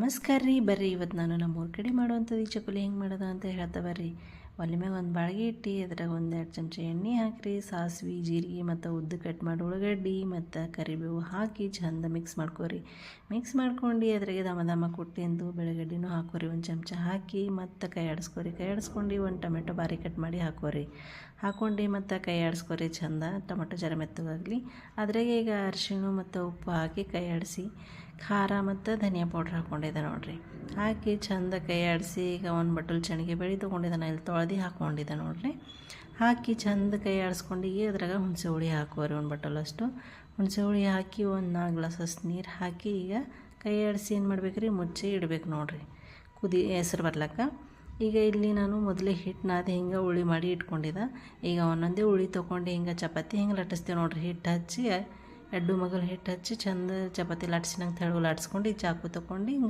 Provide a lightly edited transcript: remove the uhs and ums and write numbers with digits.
ನಮಸ್ಕಾರ ರೀ. ಬರ್ರಿ ಇವತ್ತು ನಾನು ನಮ್ಮೂರ ಕಡೆ ಮಾಡುವಂಥದ್ದು ಈ ಚಕ್ಕುಲಿ ಹೆಂಗೆ ಮಾಡೋದು ಅಂತ ಹೇಳ್ತಾ ಬರ್ರಿ. ಒಲೆ ಮ್ಯಾಗ ಒಂದು ಬಾಳ್ಗೆ ಇಟ್ಟು ಅದ್ರಾಗ 1-2 ಚಮಚ ಎಣ್ಣೆ ಹಾಕಿರಿ, ಸಾಸಿವೆ ಜೀರಿಗೆ ಮತ್ತು ಉದ್ದು ಕಟ್ ಮಾಡಿ ಉಳ್ಳಾಗಡ್ಡಿ ಮತ್ತು ಕರಿಬೇವು ಹಾಕಿ ಚಂದ ಮಿಕ್ಸ್ ಮಾಡ್ಕೊರಿ. ಮಿಕ್ಸ್ ಮಾಡ್ಕೊಂಡು ಅದ್ರಾಗೆ ದಮ ಕೊಟ್ಟಿಂದು ಬೆಳಗಡ್ಡಿನೂ ಹಾಕೋರಿ, 1 ಚಮಚ ಹಾಕಿ ಮತ್ತು ಕೈ ಆಡಿಸ್ಕೊರಿ. ಕೈ ಆಡಿಸ್ಕೊಂಡು 1 ಟೊಮೆಟೊ ಬಾರಿ ಕಟ್ ಮಾಡಿ ಹಾಕೋರಿ. ಹಾಕ್ಕೊಂಡು ಮತ್ತು ಕೈ ಆಡಿಸ್ಕೊರಿ ಚಂದ, ಟೊಮೆಟೊ ಜರ ಮೆತ್ತಗಾಗಲಿ. ಅದ್ರಾಗೆ ಈಗ ಅರಿಶಿಣ ಮತ್ತು ಉಪ್ಪು ಹಾಕಿ ಕೈ ಆಡಿಸಿ, ಖಾರ ಮತ್ತು ಧನಿಯಾ ಪೌಡ್ರ್ ಹಾಕ್ಕೊಂಡಿದ್ದೆ ನೋಡಿರಿ. ಹಾಕಿ ಚಂದ ಕೈ ಆಡಿಸಿ ಈಗ ಒಂದು ಬಟ್ಟಲು ಶೇಂಗಾ ಬೇಳೆ ತೊಗೊಂಡಿದ್ದಾನೆ, ಇಲ್ಲಿ ತೊಳೆದು ಹಾಕ್ಕೊಂಡಿದ್ದೆ ನೋಡಿರಿ. ಹಾಕಿ ಚಂದ ಕೈ ಆಡಿಸ್ಕೊಂಡು ಅದ್ರಾಗ ಹುಣಸೆ ಹುಳಿ ಹಾಕೋರಿ, 1 ಬಟ್ಟಲಷ್ಟು ಹುಣಸೆ ಹುಳಿ ಹಾಕಿ 1 4 ಗ್ಲಾಸಸ್ ನೀರು ಹಾಕಿ ಈಗ ಕೈ ಆಡಿಸಿ ಏನು ಮಾಡ್ಬೇಕು ರೀ, ಮುಚ್ಚಿ ಇಡಬೇಕು ನೋಡಿರಿ ಹೆಸರು ಬರ್ಲಕ್ಕ. ಈಗ ಇಲ್ಲಿ ನಾನು ಮೊದಲೇ ಹಿಟ್ಟು ನಾದಿ ಹಿಂಗೆ ಉಳಿ ಮಾಡಿ ಇಟ್ಕೊಂಡಿದ್ದೆ. ಈಗ ಒಂದೊಂದೇ ಉಳಿ ತೊಗೊಂಡು ಹಿಂಗೆ ಚಪಾತಿ ಹಿಂಗೆ ಲಟ್ಟಿಸ್ತೀವಿ ನೋಡಿರಿ. ಹಿಟ್ಟು ಹಚ್ಚಿ ಎಡ್ಡು ಮಗಲು ಹಿಟ್ಟು ಹಚ್ಚಿ ಚಂದ ಚಪಾತಿ ಲಟ್ಸಿನಂಗೆ ತೆಳು ಲಟ್ಸ್ಕೊಂಡು ಈ ಚಾಕು ತೊಗೊಂಡು ಹಿಂಗೆ